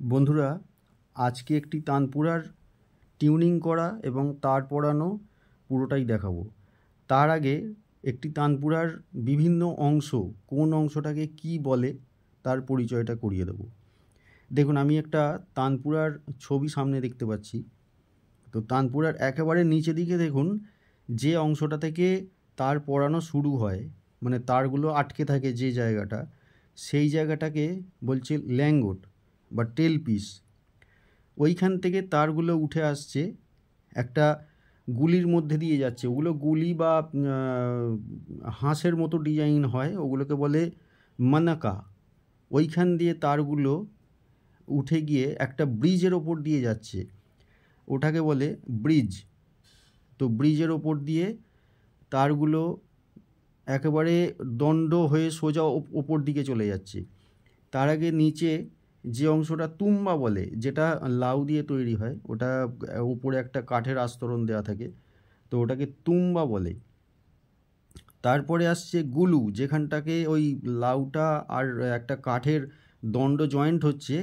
বন্ধুরা, আজকে একটি তানপুরার টিউনিং করা এবং তার পরানো পুরোটাই দেখাবো। তার আগে একটি তানপুরার বিভিন্ন অংশ, কোন অংশটাকে কি বলে তার পরিচয়টা করিয়ে দেবো। দেখুন, আমি একটা তানপুরার ছবি সামনে দেখতে পাচ্ছি। তো তানপুরার একেবারে নিচে দিকে দেখুন, যে অংশটা থেকে তার পরানো শুরু হয়, মানে তারগুলো আটকে থাকে যে জায়গাটা, সেই জায়গাটাকে বলছে ল্যাঙ্গট বা টেল পিস। ওইখান থেকে তারগুলো উঠে আসছে, একটা গুলির মধ্যে দিয়ে যাচ্ছে। ওগুলো গুলি বা হাঁসের মতো ডিজাইন হয়, ওগুলোকে বলে মানাকা। ওইখান দিয়ে তারগুলো উঠে গিয়ে একটা ব্রিজের ওপর দিয়ে যাচ্ছে, ওটাকে বলে ব্রিজ। তো ব্রিজের ওপর দিয়ে তারগুলো একেবারে দণ্ড হয়ে সোজা ওপর দিকে চলে যাচ্ছে। তার আগে নিচে যে অংশটা তুম্বা বলে, যেটা লাউ দিয়ে তৈরি হয়, ওটা উপরে একটা কাঠের আস্তরণ দেওয়া থাকে, তো ওটাকে তুম্বা বলে। তারপরে আসছে গুলু, যেখানটাকে ওই লাউটা আর একটা কাঠের দণ্ড জয়েন্ট হচ্ছে,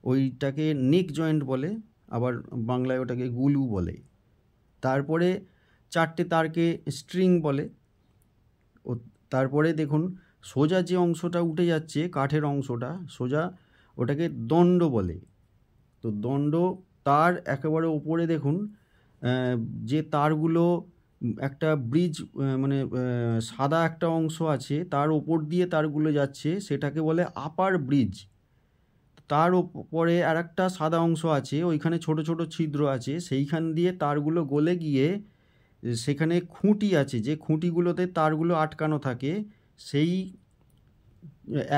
ওইটাকে নেক জয়েন্ট বলে, আবার বাংলায় ওটাকে গুলু বলে। তারপরে চারটে তারকে স্ট্রিং বলে। ও তারপরে দেখুন, সোজা যে অংশটা উঠে যাচ্ছে, কাঠের অংশটা সোজা, ওটাকে দণ্ড বলে। তো দণ্ড, তার একেবারে ওপরে দেখুন যে তারগুলো একটা ব্রিজ, মানে সাদা একটা অংশ আছে, তার ওপর দিয়ে তারগুলো যাচ্ছে, সেটাকে বলে আপার ব্রিজ। তার ওপরে আর একটা সাদা অংশ আছে, ওইখানে ছোট ছোট ছিদ্র আছে, সেইখান দিয়ে তারগুলো গলে গিয়ে সেখানে খুঁটি আছে, যে খুঁটিগুলোতে তারগুলো আটকানো থাকে, সেই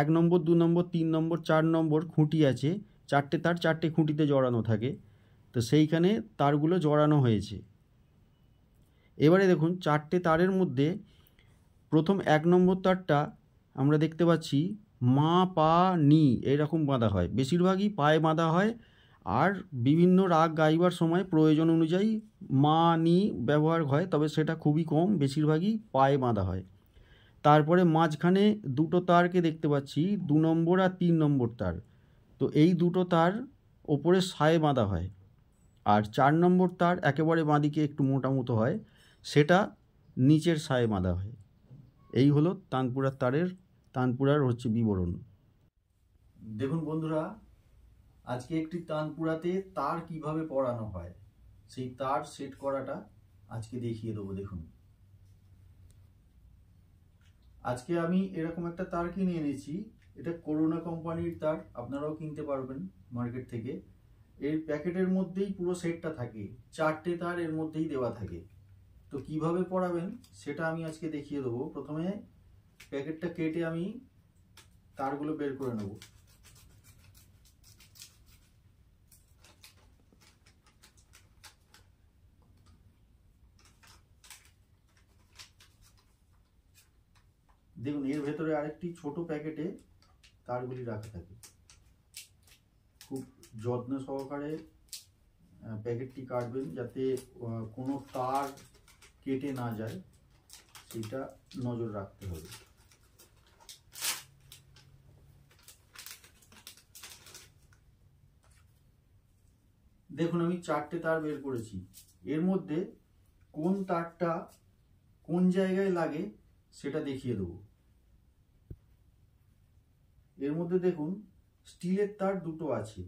1 নম্বর, 2 নম্বর, 3 নম্বর, 4 নম্বর খুঁটি আছে, চারটে তার চারটে খুঁটিতে জড়ানো থাকে। তো সেইখানে তারগুলো জড়ানো হয়েছে। এবারে দেখুন, চারটে তারের মধ্যে প্রথম 1 নম্বর তারটা আমরা দেখতে পাচ্ছি মা, পা, নি এরকম বাঁধা হয়, বেশিরভাগই পায়ে বাঁধা হয়। আর বিভিন্ন রাগ গাইবার সময় প্রয়োজন অনুযায়ী মা, নি ব্যবহার হয়, তবে সেটা খুবই কম, বেশিরভাগই পায়ে বাঁধা হয়। তারপরে মাঝখানে দুটো তারকে দেখতে পাচ্ছি, 2 নম্বর আর 3 নম্বর তার। তো এই দুটো তার ওপরে সায়ে বাঁধা হয়। আর 4 নম্বর তার একেবারে বাঁদিকে একটু মোটা মতো হয়, সেটা নিচের সায়ে বাঁধা হয়। এই হলো তানপুরার হচ্ছে বিবরণ। দেখুন বন্ধুরা, আজকে একটি তানপুরাতে তার কিভাবে পরানো হয়, সেই তার সেট করাটা আজকে দেখিয়ে দেবো। দেখুন, আজকে আমি এরকম একটা তার কিনে এনেছি। এটা করোনা কোম্পানির তার, আপনারাও কিনতে পারবেন মার্কেট থেকে। এর প্যাকেটের মধ্যেই পুরো সেটটা থাকে, চারটে তার এর মধ্যেই দেওয়া থাকে। তো কিভাবে পরাবেন সেটা আমি আজকে দেখিয়ে দেবো। প্রথমে প্যাকেটটা কেটে আমি তারগুলো বের করে নেব। দেখুন, এর ভেতরে আরেকটি ছোট প্যাকেটে তারগুলি রাখা থাকে। খুব যত্ন সহকারে প্যাকেটটি কাটবেন, যাতে কোনো তার কেটে না যায়, সেটা নজর রাখতে হবে। দেখুন, আমি চারটে তার বের করেছি। এর মধ্যে কোন তারটা কোন জায়গায় লাগে সেটা দেখিয়ে দেবো। এর মধ্যে দেখুন, স্টিলের তার দুটো আছে।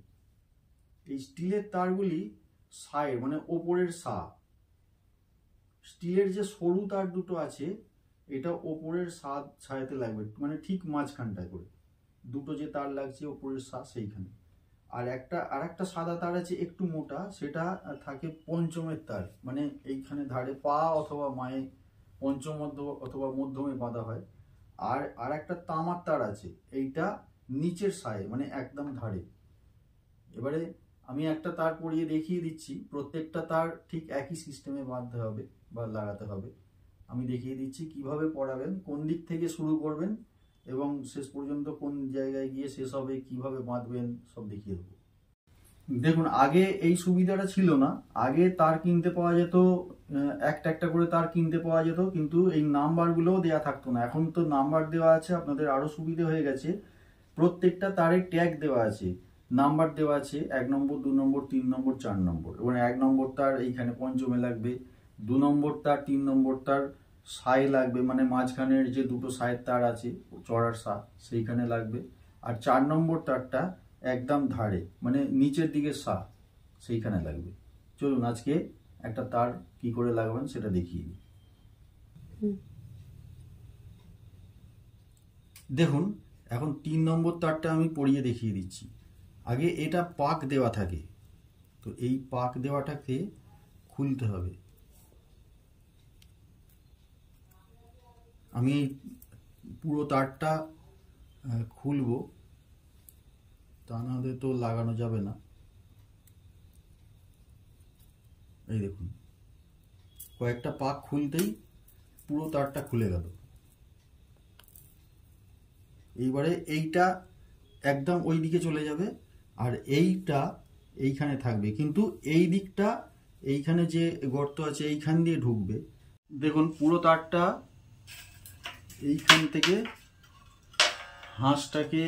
এই স্টিলের তারগুলি সাইড, মানে ওপরের স্টিলের যে সরু তার দুটো আছে, এটা ওপরের ছায়াতে লাগবে, মানে ঠিক মাঝখানটা করে দুটো যে তার লাগছে ওপরের সেইখানে। আর একটা সাদা তার আছে একটু মোটা, সেটা থাকে পঞ্চমের তার, মানে এইখানে ধারে পা অথবা মায়ে পঞ্চম অথবা মধ্যমে বাঁধা হয়। আর একটা তামার তার আছে, এইটা নিচের সায়ে, মানে একদম ধারে। এবারে আমি একটা তার পরিয়ে দেখিয়ে দিচ্ছি, প্রত্যেকটা তার ঠিক একই সিস্টেমে বাঁধতে হবে বা লাগাতে হবে। আমি দেখিয়ে দিচ্ছি কিভাবে পরাবেন, কোন দিক থেকে শুরু করবেন এবং শেষ পর্যন্ত কোন জায়গায় গিয়ে শেষ হবে, কিভাবে বাঁধবেন, সব দেখিয়ে দেবো। দেখুন, আগে এই সুবিধাটা ছিল না। আগে তার কিনতে পাওয়া যেত, একটা একটা করে তার কিনতে পাওয়া যেত, কিন্তু এই নাম্বারগুলোও দেওয়া থাকতো না। এখন তো নাম্বার দেওয়া আছে, আপনাদের আরো সুবিধা হয়ে গেছে। প্রত্যেকটা তারে ট্যাগ দেওয়া আছে, নাম্বার দেওয়া আছে 1 নম্বর, 2 নম্বর, 3 নম্বর, 4 নম্বর। এবং 1 নম্বর তার এইখানে পঞ্চমে লাগবে, 2 নম্বর তার 3 নম্বর তার সাই লাগবে, মানে মাঝখানের যে দুটো সাইয়ের তার আছে চড়ার সা সেইখানে লাগবে। আর 4 নম্বর তারটা একদম ধারে মানে নিচের দিকে সা সেইখানে লাগবে। চলুন আজকে একটা তার কি করে লাগাবেন সেটা দেখিয়ে দিই। দেখুন এখন 3 নম্বর তারটা আমি পরিয়ে দেখিয়ে দিচ্ছি। আগে এটা পাক দেওয়া থাকে, তো এই পাক দেওয়াটাকে খুলতে হবে। আমি পুরো তারটা খুলবো, তা নাহলে তো লাগানো যাবে না। এই দেখুন কয়েকটা পাক খুলতেই পুরো তারটা খুলে গেল। এইবারে এইটা একদম ওই দিকে চলে যাবে আর এইটা এইখানে থাকবে, কিন্তু এই দিকটা এইখানে যে গর্ত আছে এইখান দিয়ে ঢুকবে। দেখুন পুরো তারটা এইখান থেকে হাঁসটাকে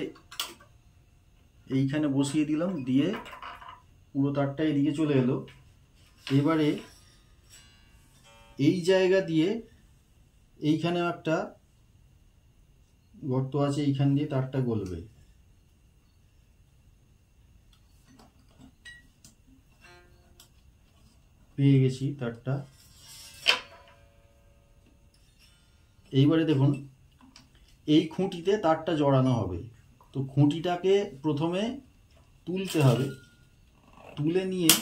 এইখানে বসিয়ে দিলাম, দিয়ে পুরো তারটা এদিকে চলে এলো। এবারে এই জায়গা দিয়ে এইখানে একটা গর্ত আছে, এইখান দিয়ে তারটা গলবে। পেয়ে গেছি তারটা। এইবারে দেখুন এই খুঁটিতে তারটা জড়ানো হবে, তো খুঁটিটাকে প্রথমে তুলতে হবে, তুলে নিয়ে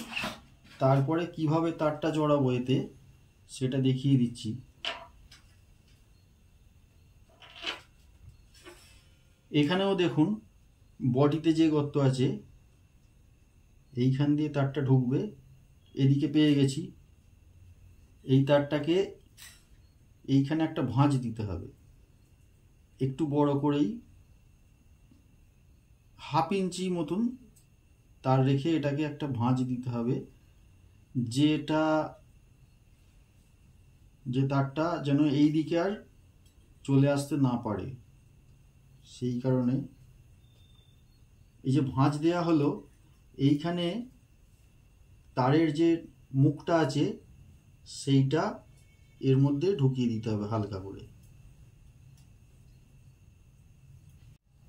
তারপরে কিভাবে তারটা জড়াবো এতে সেটা দেখিয়ে দিচ্ছি। এখানেও দেখুন বডিতে যে গর্ত আছে এইখান দিয়ে তারটা ঢুকবে, এদিকে পেয়ে গেছি। এই তারটাকে এইখানে একটা ভাঁজ দিতে হবে, একটু বড় করেই 1/2 ইঞ্চি মতন তার রেখে এটাকে একটা ভাঁজ দিতে হবে, যে তারটা যেন এই দিকে আর চলে আসতে না পারে। সেই কারণে এই যে ভাঁজ দেওয়া হলো, এইখানে তারের যে মুখটা আছে সেইটা এর মধ্যে ঢুকিয়ে দিতে হবে হালকা করে।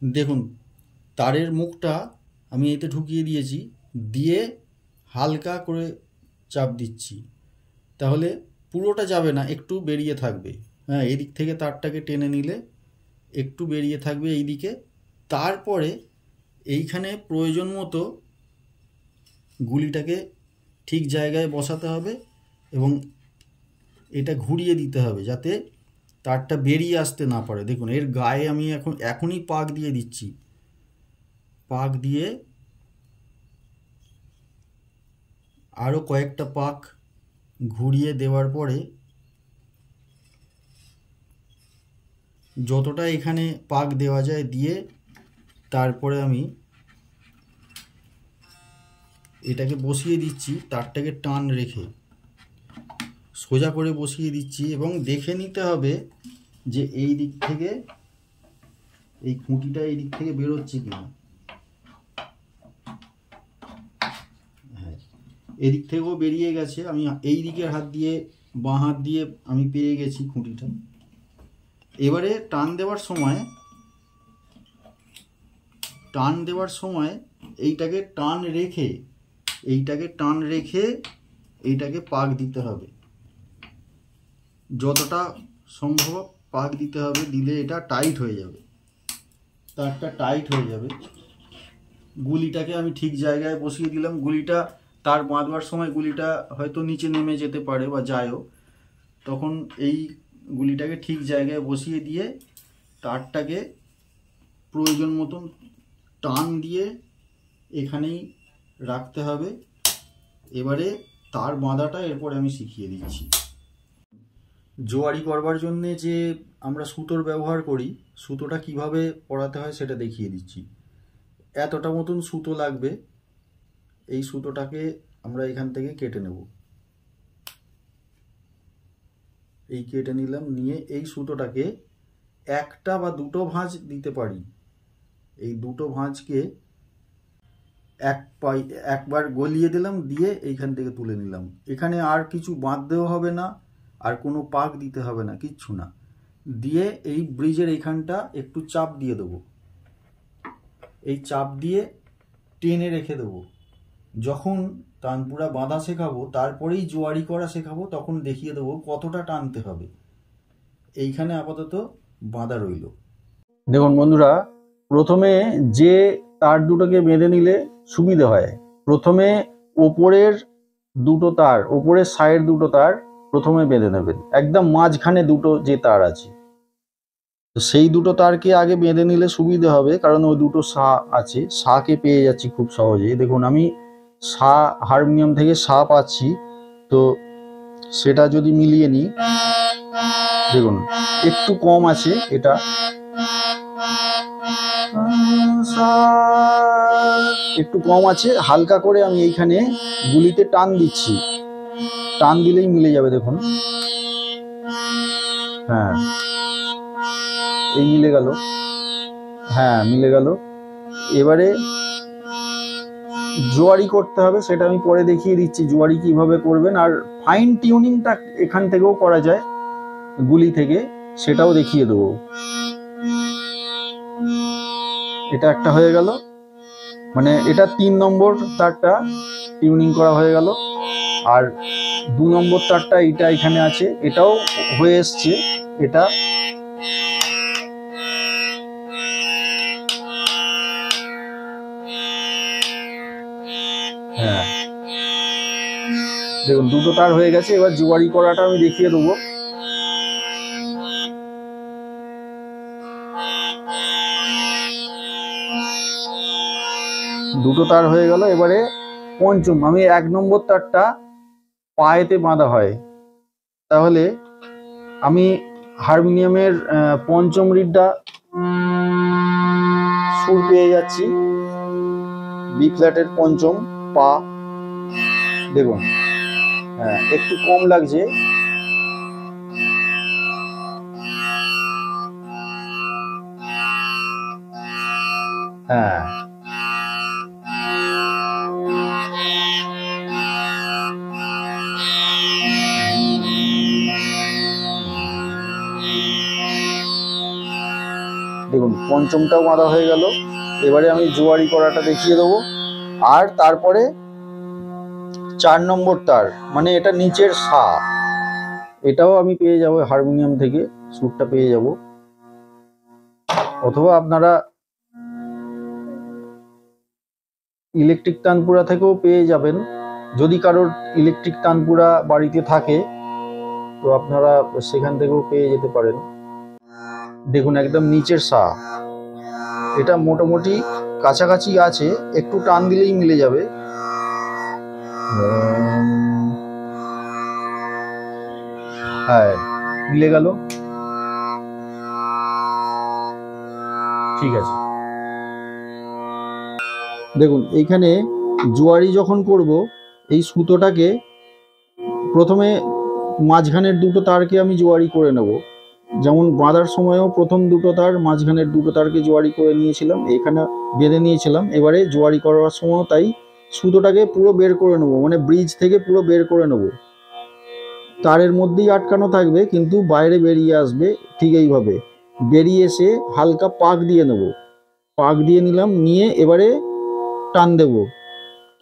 দেখুন তারের মুখটা আমি এতে ঢুকিয়ে দিয়েছি, দিয়ে হালকা করে চাপ দিচ্ছি, তাহলে পুরোটা যাবে না, একটু বেরিয়ে থাকবে। হ্যাঁ, এদিক থেকে তারটাকে টেনে নিলে একটু বেরিয়ে থাকবে এইদিকে। তারপরে এইখানে প্রয়োজন মতো গুলিটাকে ঠিক জায়গায় বসাতে হবে এবং এটা ঘুরিয়ে দিতে হবে যাতে তারটা বেরিয়ে আসতে না পারে। দেখুন এর গায়ে আমি এখনই পাক দিয়ে দিচ্ছি, পাক দিয়ে আরও কয়েকটা পাক ঘুরিয়ে দেওয়ার পরে যতটা এখানে পাক দেওয়া যায় দিয়ে তারপরে আমি এটাকে বসিয়ে দিচ্ছি, তারটাকে টান রেখে সোজা করে বসিয়ে দিচ্ছি এবং দেখে নিতে হবে যে এই দিক থেকে এই খুঁটিটা এই দিক থেকে বেরোচ্ছে কিনা। হ্যাঁ, এদিক থেকেও বেরিয়ে গেছে, আমি এই দিকের হাত দিয়ে বাঁ হাত দিয়ে আমি পেয়ে গেছি খুঁটিটা। এবারে টান দেওয়ার সময় এইটাকে টান রেখে এইটাকে পাক দিতে হবে, যতটা সম্ভব পাক দিতে হবে, দিলে এটা টাইট হয়ে যাবে, তারটা টাইট হয়ে যাবে। গুলিটাকে আমি ঠিক জায়গায় বসিয়ে দিলাম। গুলিটা তার বাঁধবার সময় গুলিটা হয়তো নিচে নেমে যেতে পারে বা যায়ও, তখন এই গুলিটাকে ঠিক জায়গায় বসিয়ে দিয়ে তারটাকে প্রয়োজন মতন টান দিয়ে এখানেই রাখতে হবে। এবারে তার বাঁধাটা এরপরে আমি শিখিয়ে দিচ্ছি। জোয়ারি করবার জন্যে যে আমরা সুতোর ব্যবহার করি, সুতোটা কিভাবে পরাতে হয় সেটা দেখিয়ে দিচ্ছি। এতটা মতন সুতো লাগবে, এই সুতোটাকে আমরা এখান থেকে কেটে নেব। এই কেটে নিলাম, নিয়ে এই সুতোটাকে একটা বা দুটো ভাঁজ দিতে পারি। এই দুটো ভাঁজকে একবার গলিয়ে দিলাম, দিয়ে এইখান থেকে তুলে নিলাম। এখানে আর কিছু বাঁধতেও হবে না, আর কোনো পাক দিতে হবে না, কিচ্ছু না। দিয়ে এই ব্রিজের এইখানটা একটু চাপ দিয়ে দেবো, এই চাপ দিয়ে টেনে রেখে দেবো। যখন তানপুরা বাঁধা শেখাবো, তারপরেই জোয়ারি করা শেখাবো, তখন দেখিয়ে দেবো কতটা টানতে হবে। এইখানে আপাতত বাঁধা রইল। দেখুন বন্ধুরা, প্রথমে যে তার দুটোকে বেঁধে নিলে সুবিধা হয়, প্রথমে ওপরের দুটো তার, ওপরের সাইড দুটো তার প্রথমে বেঁধে নেবেন। একদম মাঝখানে দুটো যে তার আছে, তো সেই দুটো তারকে আগে বেঁধে নিলে সুবিধে হবে, কারণ ওই দুটো সা আছে, সাকে পেয়ে যাচ্ছি খুব সহজেই। দেখুন আমি সা হারমোনিয়াম থেকে সা পাচ্ছি, তো সেটা যদি মিলিয়ে নিই, দেখুন একটু কম আছে, এটা একটু কম আছে, হালকা করে আমি এইখানে গুলিতে টান দিচ্ছি, টান দিলেই মিলে যাবে। দেখুন, হ্যাঁ এই মিলে গেল, হ্যাঁ মিলে গেল। এবারে জোয়ারি করতে হবে, সেটা আমি পরে দেখিয়ে দিচ্ছি জোয়ারি কিভাবে করবেন। আর ফাইন টিউনিংটা এখান থেকেও করা যায়, গুলি থেকে, সেটাও দেখিয়ে দেবো। এটা একটা হয়ে গেল, মানে এটা 3 নম্বর তারটা টিউনিং করা হয়ে গেল। আর 2 নম্বর তারটা এটা এখানে আছে, এটাও হয়ে এসছে। এটা হ্যাঁ দেখুন দুটো তার হয়ে গেছে। এবার জোয়ারি করাটা আমি দেখিয়ে দেবো। দুটো তার হয়ে গেল। এবারে পঞ্চম, আমি 1 নম্বর তারটা পায়েতে বাঁধা হয়, তাহলে আমি হারমোনিয়ামের পঞ্চম রিডটা সুর পেয়ে যাচ্ছি, বি ফ্ল্যাটের পঞ্চম পা। দেখুন হ্যাঁ একটু কম লাগছে, হ্যাঁ দেখুন পঞ্চমটাও বাঁধা হয়ে গেল। এবারে আমি জোয়ারি করাটা দেখিয়ে দেবো। আর তারপরে 4 নম্বর তার, মানে এটা নিচের সা, এটাও আমি পেয়ে যাব হারমোনিয়াম থেকে, সুরটা পেয়ে যাব। অথবা আপনারা ইলেকট্রিক তানপুরা থেকেও পেয়ে যাবেন, যদি কারোর ইলেকট্রিক তানপুরা বাড়িতে থাকে তো আপনারা সেখান থেকেও পেয়ে যেতে পারেন। দেখুন একদম নিচের সা, এটা মোটামুটি কাছাকাছি আছে, একটু টান দিলেই মিলে যাবে। হ্যাঁ মিলে গেল, ঠিক আছে। দেখুন এইখানে জোয়ারি যখন করব, এই সুতোটাকে প্রথমে মাঝখানের দুটো তারকে আমি জোয়ারি করে নেব। যেমন বাঁধার সময়ও প্রথম দুটো তার, মাঝখানের দুটো তারকে জোয়ারি করে নিয়েছিলাম, এখানে বেঁধে নিয়েছিলাম। এবারে জোয়ারি করার সময় তাই সুতোটাকে পুরো বের করে নেব, মানে ব্রিজ থেকে পুরো বের করে নেব। তারের মধ্যেই আটকানো থাকবে, কিন্তু বাইরে বেরিয়ে আসবে। ঠিক এইভাবে বেরিয়ে এসে হালকা পাক দিয়ে নেব, পাক দিয়ে নিলাম, নিয়ে এবারে টান দেব।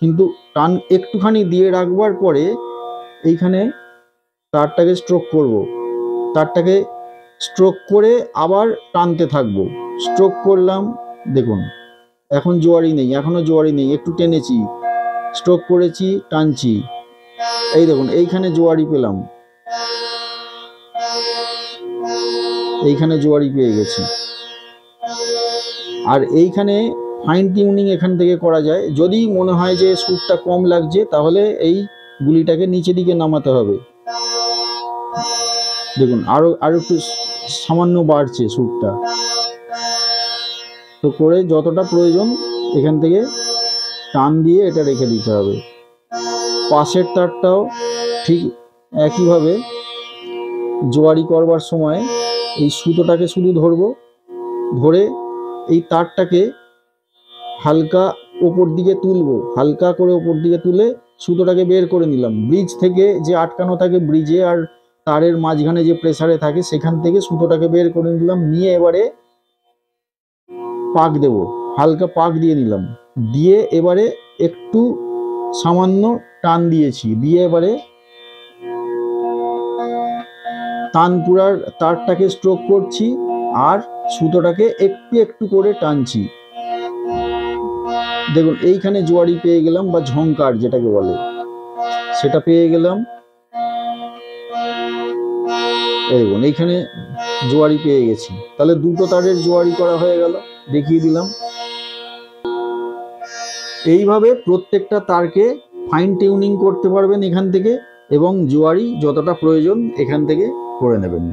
কিন্তু টান একটুখানি দিয়ে রাখবার পরে এইখানে তারটাকে স্ট্রোক করব, তারটাকে স্ট্রোক করে আবার টানতে থাকবো। স্ট্রোক করলাম, দেখুন এখন জোয়ারি নেই, এখনো জোয়ারি নেই, একটু টেনেছি, স্ট্রোক করেছি, টানছি, এই দেখুন এইখানে জোয়ারি পেলাম, এইখানে জোয়ারি পেয়ে গেছি। আর এইখানে ফাইন টিউনিং এখান থেকে করা যায়। যদি মনে হয় যে সুরটা কম লাগছে, তাহলে এই গুলিটাকে নিচে দিকে নামাতে হবে। দেখুন আরো একটু সামান্য বাড়ছে সুরটা, তো করে যতটা প্রয়োজন এখান থেকে টান দিয়ে এটা রেখে দিতে হবে। পাশের তারটাও ঠিক একইভাবে জোয়ারি করবার সময় এই সুতোটাকে শুধু ধরবো, ধরে এই তারটাকে হালকা ওপর দিকে তুলবো, হালকা করে ওপর দিকে তুলে সুতোটাকে বের করে নিলাম। ব্রিজ থেকে যে আটকানো থাকে, ব্রিজে আর তারের মাঝখানে যে প্রেসারে থাকে, সেখান থেকে সুতোটাকে বের করে নিলাম। নিয়ে এবারে পাক দেব, হালকা পাক দিয়ে নিলাম। দিয়ে এবারে একটু সামান্য টান দিয়েছি, দিয়ে এবারে তানপুরার তারটাকে স্ট্রোক করছি আর সুতোটাকে একটু একটু করে টানছি। দেখুন এইখানে জোয়ারি পেয়ে গেলাম, বা ঝংকার যেটাকে বলে সেটা পেয়ে গেলাম। দেখুন এইখানে জোয়ারি পেয়ে গেছি। তাহলে দুটো তারের জোয়ারি করা হয়ে গেল, দেখিয়ে দিলাম। এইভাবে প্রত্যেকটা তারকে ফাইন টিউনিং করতে পারবেন এখান থেকে, এবং জোয়ারি যতটা প্রয়োজন এখান থেকে করে নেবেন।